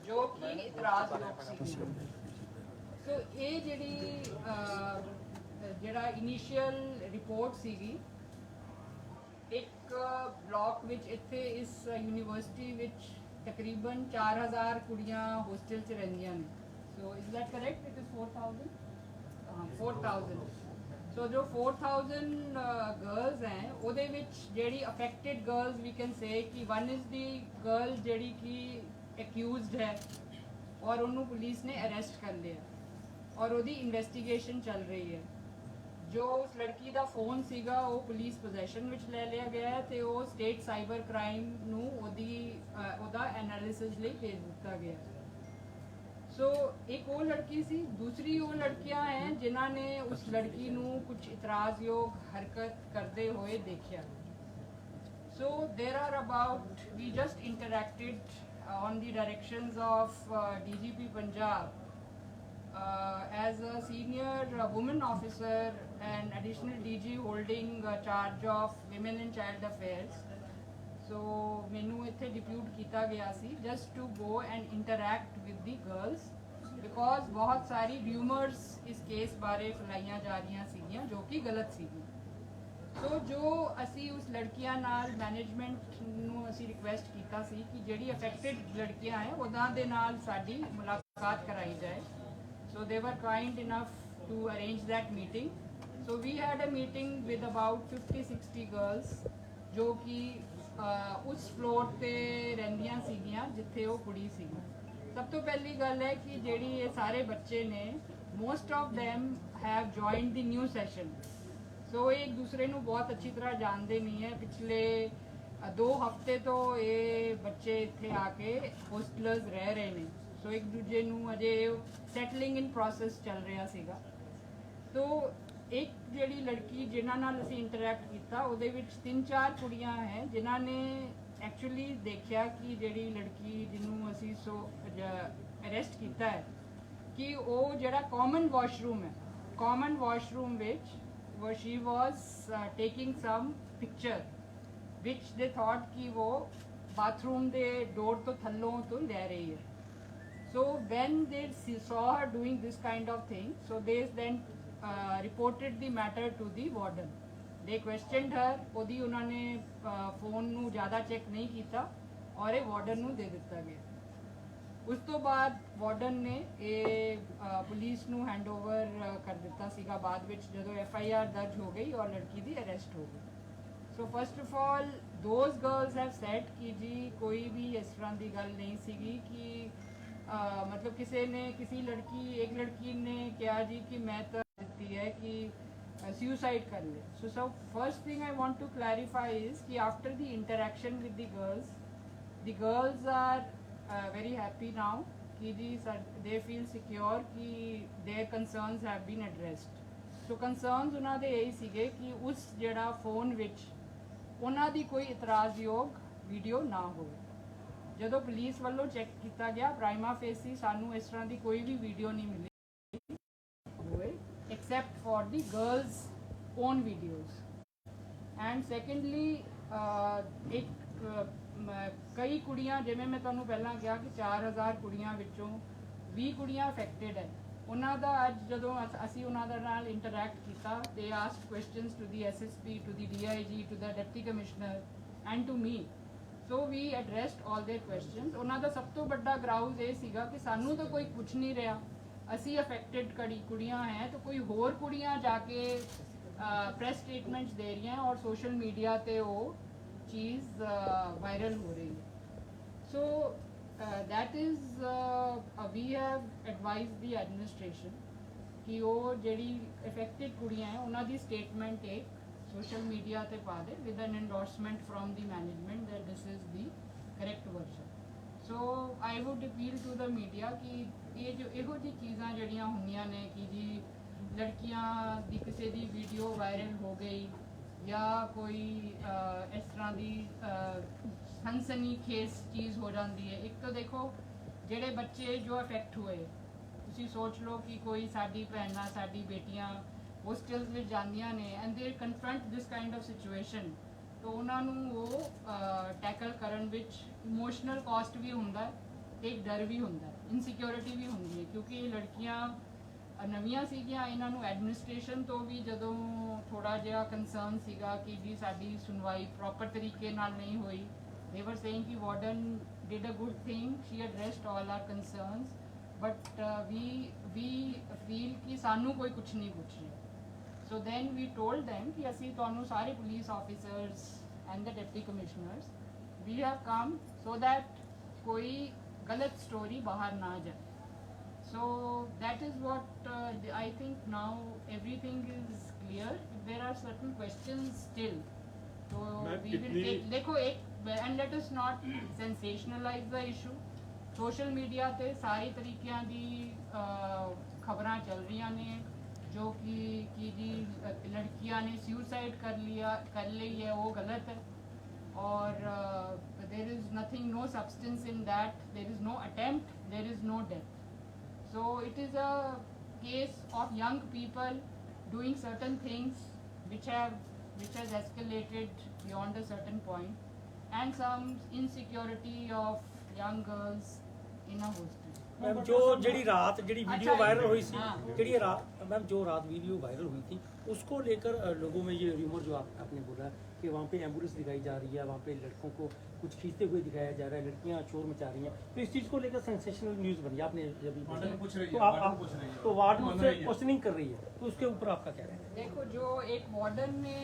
जो कि इतराज़योग सी। सो ये जिहड़ा इनिशियल रिपोर्ट सीगी एक ब्लॉक विच इत्थे इस यूनिवर्सिटी विच तकरीबन 4000 कुड़ियाँ होस्टल च रहिंदियां ने। So is that correct? It is 4000 4000। सो जो 4000 गर्ल्स हैं ਉਹਦੇ ਵਿੱਚ ਜਿਹੜੀ affected girls we can say कि वन इज़ दी गर्ल ਜਿਹੜੀ कि एक्यूज्ड है और ਉਹਨੂੰ पुलिस ने अरेस्ट कर लिया और ਉਹਦੀ इन्वेस्टिगेशन चल रही है। जो उस लड़की का फोन सीगा वो पुलिस पोजैशन विच ले लिया गया है तो वो स्टेट साइबर क्राइम नूं ओदा एनालिसिस लिए भेज दिता गया। सो एक वो लड़की सी, दूसरी वो लड़कियां हैं जिन्हों ने उस लड़की नूं कुछ इतराज़योग हरकत करते हुए देखा। So there are about we just interacted on the directions of DGP Punjab as a senior woman officer and additional DG holding charge of women and child affairs. So मैनू इत्थे डिप्यूट किया गया सी just to go and interact with the girls because बहुत सारी rumours इस case बारे फैलाइयां जा रही सीगियां जो कि गलत सीगी। सो जो असी उस लड़कियां नाल मैनेजमेंट नू असी रिक्वेस्ट किया सी कि जिहड़ी अफेक्टेड लड़कियां हैं उदां दे नाल साडी मुलाकात कराई जाए। So they were kind enough to arrange that meeting. So we had a meeting with about 50-60 girls जो कि उस फ्लोर ते रहिंदियां सीगियां जिथे वो कुड़ी सी। सब तो पहली गल है कि जेड़ी ये सारे बच्चे ने most of them have joined the new session. So एक दूसरे नू बहुत अच्छी तरह जानते नहीं है। पिछले 2 हफ्ते तो ये बच्चे इत्थे आके होस्टलर्स रह रहे हैं। सो एक दूजे नू अजे सैटलिंग इन प्रोसेस चल रहा सीगा। तो एक जिहड़ी लड़की जिन्हां नाल असीं इंटरैक्ट किया उहदे विच 3-4 कुड़ियां हैं जिन्हां ने एक्चुअली देखा कि जिहड़ी लड़की जिन्हों असीं अरेस्ट किया है कि वो जिहड़ा कॉमन वॉशरूम है, कॉमन वॉशरूम विच वो she was taking some picture which they thought कि वो बाथरूम दे डोर तो थल्लों तो ले रही है। So when they saw her doing this kind of thing, so they then reported the matter to the warden. They questioned her, ओदी उन्होंने phone नू ज़्यादा चेक नहीं किया और ये वार्डन नू दे दिता गया। उस तो बाद वार्डन ने ये पुलिस नू हैंड ओवर कर दिता सीगा बाद विच जदों FIR दर्ज हो गई और लड़की दी अरेस्ट हो गई। So first of all those girls have said कि जी कोई भी इस तरह की गल नहीं सीगी कि मतलब किसी लड़की एक लड़की ने कहा जी कि मैं तो देती है कि सुसाइड कर ले। So first thing I want to clarify is कि after the interaction with the girls are very happy now कि जी दे फील सिक्योर कि their concerns have been addressed. So concerns उन्होंने दे यही सीगे कि उस जिहड़ा फोन विच उन्हां दी कोई इतराज़योग वीडियो ना हो। जदों पुलिस वालों चेक किया गया प्राइमा फेसी सानू इस तरह की कोई भी वीडियो नहीं मिली except for the girls own videos. And secondly एक कई कुड़ियां जिवें मैं तुहानू पहला कहा कि 4000 कुड़ियां विचों 20 कुड़ियां अफेक्टेड है। उन्हों का अज जदों असी उन्होंने नाल इंटरैक्ट किया they asked questions to the SSP to the DIG to the deputy commissioner and to me. So we addressed all their questions. उन्हों का सब तो बड़ा ग्राउज ये सीगा कि सानू तो कोई कुछ नहीं रहा, असी अफेक्टेड कुड़ियां हैं तो कोई होर कुड़ियां जाके प्रेस स्टेटमेंट्स दे रही हैं और सोशल मीडिया पे वो चीज़ वायरल हो रही है। So that is we have advise the administration कि वो जिहड़ी अफेक्टेड कुड़ियां हैं उन्हों की स्टेटमेंट एक सोशल मीडिया ते पा दे with an endorsement from the management that this is the correct version. So I would appeal to the media कि ये जो इहो जी चीज़ां जड़ियां हुंदियां ने कि जी लड़कियां दी किसी दी वीडियो वायरल हो गई या कोई इस तरह की सनसनीखेज चीज़ हो जाती है। एक तो देखो जेडे बच्चे जो अफेक्ट हुए तुसी सोच लो कि कोई साडी भैनां साडी बेटियां होस्टल्स में जांदियां ने and they confront this kind of situation तो उन्होंने वो टैकल करन विच इमोशनल कॉस्ट भी हुंदा है एक डर भी ਹੁੰਦਾ ਇਨਸਿਕਿਉਰਿਟੀ ਵੀ ਹੁੰਦੀ ਹੈ ਕਿਉਂਕਿ ਇਹ ਲੜਕੀਆਂ ਨਵੀਆਂ ਸੀਗੀਆਂ ਇਹਨਾਂ ਨੂੰ ਐਡਮਿਨਿਸਟ੍ਰੇਸ਼ਨ ਤੋਂ ਵੀ ਜਦੋਂ ਥੋੜਾ ਜਿਹਾ ਕੰਸਰਨ ਸੀਗਾ ਕਿ ਜੀ ਸਾਡੀ ਸੁਣਵਾਈ ਪ੍ਰੋਪਰ ਤਰੀਕੇ ਨਾਲ ਨਹੀਂ ਹੋਈ they were saying ki warden did a good thing, she addressed all our concerns, but we feel ki sanu koi kuch nahi puch raha. So then we told them ki assi tonu sare police officers and the deputy commissioners we have come so that koi galat story bahar na jaye. So that is what I think now everything is clear. There are certain questions still, so we will take देखो एक and let us not sensationalize the issue. Social media ਤੇ ਸਾਰੀ ਤਰੀਕਿਆਂ ਦੀ ਖਬਰਾਂ ਚੱਲ ਰਹੀਆਂ ਨੇ ਜੋ ਕਿ ਜੀ ਲੜਕੀਆਂ ਨੇ ਸੁਸਾਈਡ ਕਰ ਲਈ ਹੈ ਉਹ ਗਲਤ ਹੈ और there is nothing, no substance in that, there is no attempt, there is no death. So it is a case of young people doing certain things which has escalated beyond a certain point, and some insecurity of young girls in a hostel. Ma'am जो ਜਿਹੜੀ ਰਾਤ ਜਿਹੜੀ video viral हुई थी, ਜਿਹੜੀ रात ma'am जो रात वीडियो वायरल हुई थी उसको लेकर लोगों में ये र्यूमर जो आपने बोला कि वहाँ पे एम्बुलेंस दिखाई जा रही है, वहाँ पे लड़कों को कुछ खींचते हुए दिखाया जा रहा है, लड़कियाँ शोर मचा रही हैं, तो इस चीज़ को लेकर सेंसेशनल न्यूज़ बनी आपने जब तो वार्ड उससे क्वेश्चनिंग कर रही है, तो उसके ऊपर आपका क्या कहना है? देखो जो एक वार्डन ने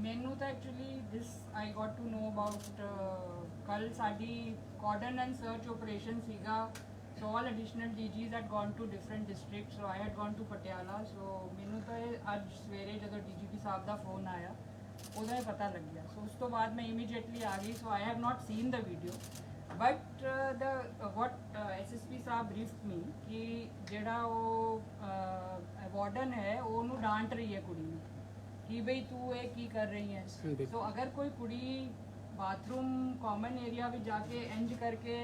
मैनू तो actually this I got to know about कल साडी कॉर्डन एंड सर्च ऑपरेशन सीगा. So all additional DGs had gone to different districts. So I had gone to Patiala. So मैनू तो आज सवेरे जब DGP साहब का फोन आया उधर ही पता लग गया. So उस तो बाद मैं immediately आ गई. So I have not seen the video. But what SSP साहब briefed me कि जेड़ा वो वार्डन है वो उन्होंने डांट रही है कुड़ी ने कि भाई तू ये की कर रही है. So अगर कोई कुड़ी बाथरूम कॉमन एरिया भी जाके इंज करके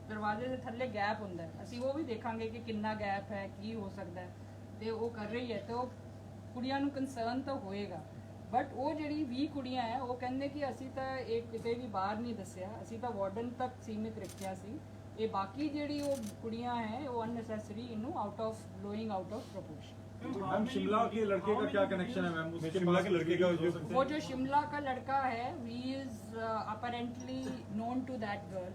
दरवाजे से थल्ले गैप ਹੁੰਦਾ ਅਸੀਂ ਉਹ ਵੀ ਦੇਖਾਂਗੇ ਕਿ ਕਿੰਨਾ ਗੈਪ ਹੈ ਕੀ ਹੋ ਸਕਦਾ ਹੈ ਤੇ ਉਹ ਕਰ ਰਹੀ ਹੈ ਤਾਂ ਕੁੜੀਆਂ ਨੂੰ ਕੰਸਰਨ ਤਾਂ ਹੋਏਗਾ. ਬਟ ਉਹ ਜਿਹੜੀ 20 ਕੁੜੀਆਂ ਹੈ ਉਹ ਕਹਿੰਦੇ ਕਿ ਅਸੀਂ ਤਾਂ ਇਹ ਕਿਤੇ ਵੀ ਬਾਹਰ ਨਹੀਂ ਦੱਸਿਆ, ਅਸੀਂ ਤਾਂ ਵਾਰਡਨ ਤੱਕ ਸੀਮਿਤ ਰੱਖਿਆ ਸੀ. ਇਹ ਬਾਕੀ ਜਿਹੜੀ ਉਹ ਕੁੜੀਆਂ ਹੈ ਉਹ ਅਨਨੈਸੈਸਰੀ ਇਹਨੂੰ out of blowing out of proportion. Ma'am Shimla के लड़के का क्या कनेक्शन है मैम? शिमला के लड़के का वो जो शिमला का लड़का है he is apparently known to that girl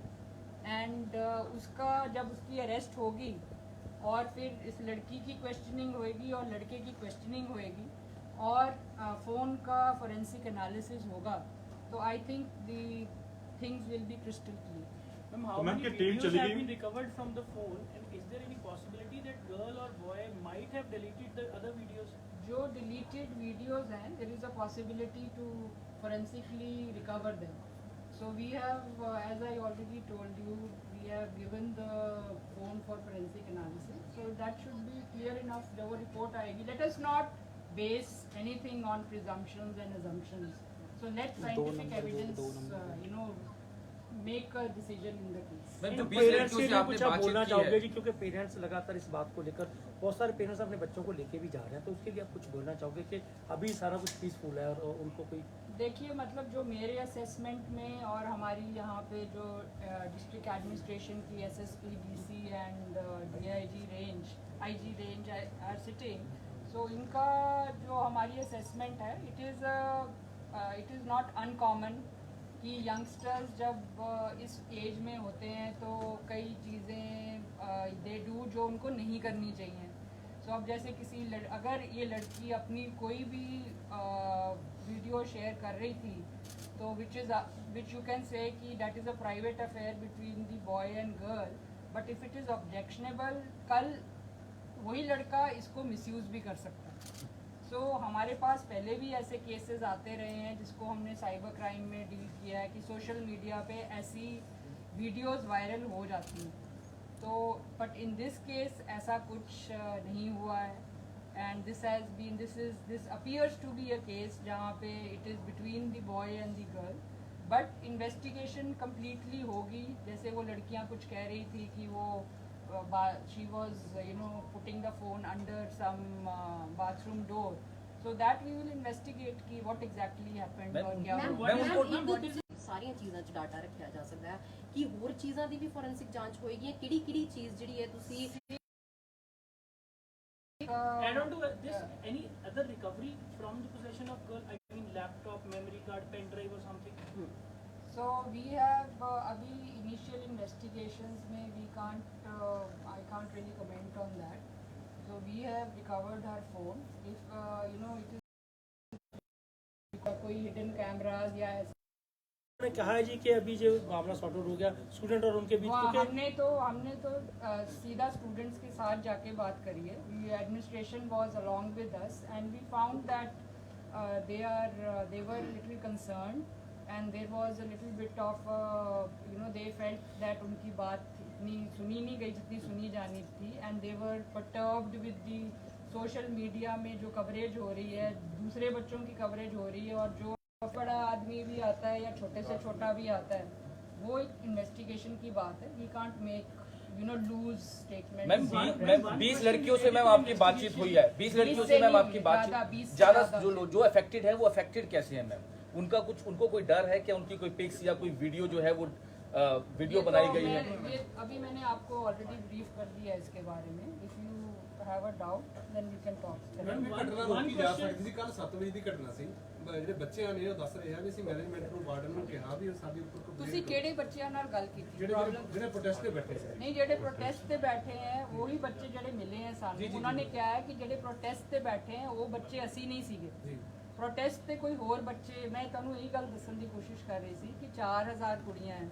and उसका जब उसकी अरेस्ट होगी और फिर इस लड़की की क्वेश्चनिंग होएगी और लड़के की क्वेश्चनिंग होएगी और फ़ोन का फोरेंसिक एनालिसिस होगा तो I think the things will be crystal clear. Ma'am, how many videos have been recovered from the phone, and is there any possibility that girl or boy might have deleted the other videos? जो deleted videos हैं there is a possibility to forensically recover them. So we have as I already told you we have given the phone for forensic analysis, so that should be clear enough. जो report आएगी, let us not base anything on presumptions and assumptions, so let scientific evidence make a decision in the case. Parents से भी कुछ आप बोलना चाहोगे जी, क्योंकि parents लगातार इस बात को लेकर बहुत सारे पेरेंट्स अपने बच्चों को लेके भी जा रहे हैं, तो उसके लिए आप कुछ बोलना चाहोगे कि अभी सारा कुछ पीसफुल है और उनको कोई देखिए मतलब जो मेरे असेसमेंट में और हमारी यहाँ पे जो डिस्ट्रिक्ट एडमिनिस्ट्रेशन की SSP DC and DIG range IG range are sitting, so इनका जो हमारी असेसमेंट है इट इज़ नॉट अनकॉमन कि यंगस्टर्स जब इस एज में होते हैं तो कई चीज़ें दे डू जो उनको नहीं करनी चाहिए. सो अब जैसे किसी अगर ये लड़की अपनी कोई भी वीडियो शेयर कर रही थी तो विच यू कैन से कि that is a private affair between the boy and girl, but if it is objectionable कल वही लड़का इसको मिसयूज़ भी कर सकता है. सो हमारे पास पहले भी ऐसे केसेस आते रहे हैं जिसको हमने साइबर क्राइम में डील किया है कि सोशल मीडिया पे ऐसी वीडियोस वायरल हो जाती हैं. तो बट इन दिस केस ऐसा कुछ नहीं हुआ है and this appears to be a case जहाँ पे it is between the boy and the girl, but investigation completely होगी. जैसे वो लड़कियाँ कुछ कह रही थी कि वो she was putting the phone under some bathroom door, so that we will investigate ki what exactly happened और क्या हुआ. ਸਾਰੀਆਂ ਚੀਜ਼ਾਂ 'ਚ ਡਾਟਾ ਰੱਖਿਆ ਜਾ ਸਕਦਾ ਹੈ ਕਿ ਹੋਰ ਚੀਜ਼ਾਂ ਦੀ ਵੀ ਫੋਰੈਂਸਿਕ ਜਾਂਚ ਹੋਏਗੀ ਕਿਹੜੀ ਚੀਜ਼ ਜਿਹੜੀ ਹੈ ਤੁਸੀਂ Add on to this, any other recovery from the possession of girl? I mean, laptop, memory card, pen drive, or something. So we have abhi initial investigations mein we can't I can't really comment on that. So we have recovered her phone. If you know it is कोई hidden cameras या ऐसा उन्होंने कहा है जी कि अभी जो मामला सॉर्ट आउट हो गया स्टूडेंट और उनके बीच वहाँ क्योंकि हमने तो सीधा स्टूडेंट्स के साथ जाके बात करी है. Administration was along with us and we found that they were little concerned and there was a little bit of you know they felt that उनकी बात इतनी सुनी नहीं गई जितनी सुनी जानी थी and they were perturbed with the social media में जो कवरेज हो रही है दूसरे बच्चों की कवरेज हो रही है और जो बड़ा आदमी भी आता है या छोटे से छोटा भी आता है वो एक इन्वेस्टिगेशन की बात है. We can't make you know loose statement. Ma'am 20 लड़कियों से मैम आपकी बातचीत हुई है 20 लड़कियों से मैम आपकी बातचीत ज्यादा जो अफेक्टेड है वो अफेक्टेड कैसे है मैम उनको कोई डर है क्या उनकी कोई पिक्स या कोई वीडियो जो है वो वीडियो बनाई गई है. ये अभी मैंने आपको ऑलरेडी ब्रीफ कर दिया है इसके बारे में. If you have a doubt then we can talk. ਘਟਨਾ ਰੋਕੀ ਜਾ ਸਕਦੀ ਸੀ ਕੱਲ 7 ਵਜੇ ਦੀ ਘਟਨਾ ਸੀ ਜਿਹੜੇ ਬੱਚਿਆਂ ਨੇ ਉਹ ਦੱਸ ਰਹੇ ਆ ਵੀ ਅਸੀਂ ਮੈਨੇਜਮੈਂਟ ਨੂੰ ਵਾਰਡਨ ਨੂੰ ਕਿਹਾ ਵੀ ਸਾਡੇ ਉੱਪਰ complaint ਤੁਸੀਂ ਕਿਹੜੇ ਬੱਚਿਆਂ ਨਾਲ ਗੱਲ ਕੀਤੀ? ਜਿਹੜੇ ਪ੍ਰੋਟੈਸਟ ਤੇ ਬੈਠੇ ਸੀ ਨਹੀਂ ਜਿਹੜੇ ਪ੍ਰੋਟੈਸਟ ਤੇ ਬੈਠੇ ਹੈ ਉਹੀ ਬੱਚੇ ਜਿਹੜੇ ਮਿਲੇ ਹੈ ਸਾਨੂੰ ਉਹਨਾਂ ਨੇ ਕਿਹਾ ਹੈ ਕਿ ਜਿਹੜੇ ਪ੍ਰੋਟੈਸਟ ਤੇ ਬੈਠੇ ਹੈ ਉਹ ਬੱਚੇ ਅਸੀਂ ਨਹੀਂ ਸੀਗੇ. ਪ੍ਰੋਟੈਸਟ ਤੇ ਕੋਈ ਹੋਰ ਬੱਚੇ ਮੈਂ ਤੁਹਾਨੂੰ ਇਹ ਗੱਲ ਦੱਸਣ ਦੀ ਕੋਸ਼ਿਸ਼ ਕਰ ਰਹੀ ਸੀ ਕਿ 4000 ਕੁੜੀਆਂ ਹੈ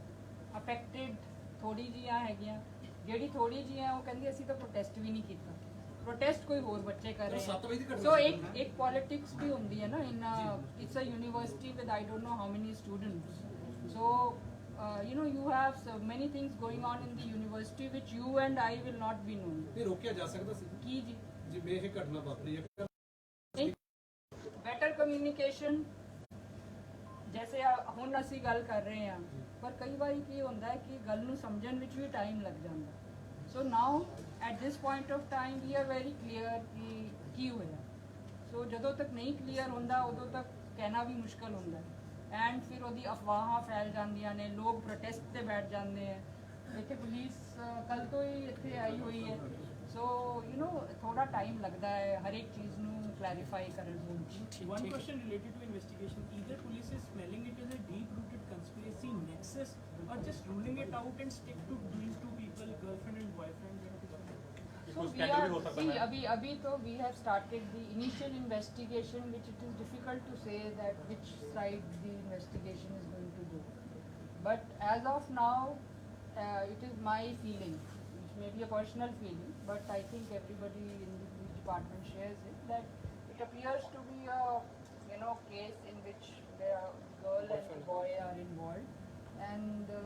ਅਫੈਕਟਡ ਥੋੜੀ ਜੀਆਂ ਹੈਗੀਆਂ ਜਿਹੜੀ ਥੋੜੀ ਜੀਆਂ ਉਹ ਕਹਿੰਦੀ ਅਸੀਂ ਤਾਂ ਪ੍ਰੋਟੈਸਟ ਵੀ ਨਹੀਂ ਕੀਤਾ. प्रोटेस्ट कोई और बच्चे कर रहे हैं. सो एक पॉलिटिक्स भी होती है ना in it's a university with I don't know how many students. So you know you have so many things going on in the university which you and I will not be knowing. ਇਹ ਰੋਕਿਆ ਜਾ ਸਕਦਾ ਸੀ ਕੀ ਜੀ ਜਿਵੇਂ ਇਹ ਘਟਨਾ ਵਾਪਰੀ ਹੈ. ਬੈਟਰ ਕਮਿਊਨੀਕੇਸ਼ਨ ਜੈਸੇ ਹੁਣ ਅਸੀਂ ਗੱਲ ਕਰ ਰਹੇ ਹਾਂ ਪਰ ਕਈ ਵਾਰੀ ਕੀ ਹੁੰਦਾ ਹੈ ਕਿ ਗੱਲ ਨੂੰ ਸਮਝਣ ਵਿੱਚ ਵੀ ਟਾਈਮ ਲੱਗ ਜਾਂਦਾ. ਸੋ ਨਾਓ at this point of time we are very clear कि ਕੀ ਹੋਇਆ. ਸੋ ਜਦੋਂ ਤੱਕ ਨਹੀਂ ਕਲੀਅਰ ਹੁੰਦਾ ਉਦੋਂ ਤੱਕ ਕਹਿਣਾ ਵੀ ਮੁਸ਼ਕਲ ਹੁੰਦਾ ਹੈ ਐਂਡ ਫਿਰ ਉਹਦੀ ਅਫਵਾਹਾਂ ਫੈਲ ਜਾਂਦੀਆਂ ਨੇ ਲੋਕ ਪ੍ਰੋਟੈਸਟ ਤੇ ਬੈਠ ਜਾਂਦੇ ਹੈ. ਇੱਥੇ ਪੁਲਿਸ ਕੱਲ ਤੋਂ ਹੀ ਇੱਥੇ ਆਈ ਹੋਈ ਹੈ. ਸੋ ਯੂ نو ਥੋੜਾ ਟਾਈਮ ਲੱਗਦਾ ਹੈ ਹਰ ਇੱਕ ਚੀਜ਼ ਨੂੰ ਕਲੈਰੀਫਾਈ ਕਰਨ ਵਿੱਚ. One question related to investigation: either police is smelling it as a deep-rooted conspiracy nexus, or just ruling it out and stick to doing two people, girlfriend and boyfriend. So we are, see, अभी तो we have started the initial investigation, which it is difficult to say that which side the investigation is going to do. But as of now, it is my feeling, which may be a personal feeling, but I think everybody in the police department shares it, that it appears to be a case in which the girl and the boy are involved, and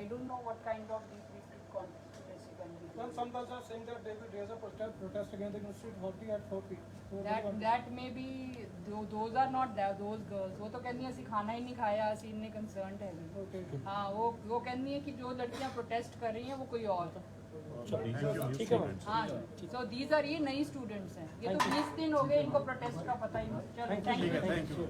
I don't know what kind of deep-rooted conspiracy can be. Well, some girls are saying that they will raise a protest against the university authority at 4 p.m. That may be those are not those girls. वो तो कहती हैं ਅਸੀਂ ਖਾਣਾ ਹੀ ਨਹੀਂ ਖਾਇਆ ਅਸੀਂ ਇੰਨੇ ਕੰਸਰਨਡ ਹੈ. हाँ वो कहती हैं कि जो लड़कियां प्रोटेस्ट कर रही हैं वो कोई और. ठीक है मैम. हाँ so these are ये नई स्टूडेंट्स हैं. ये तो 20 दिन हो गए इनको प्रोटेस्ट का पता ही नहीं. चलो थैंक यू.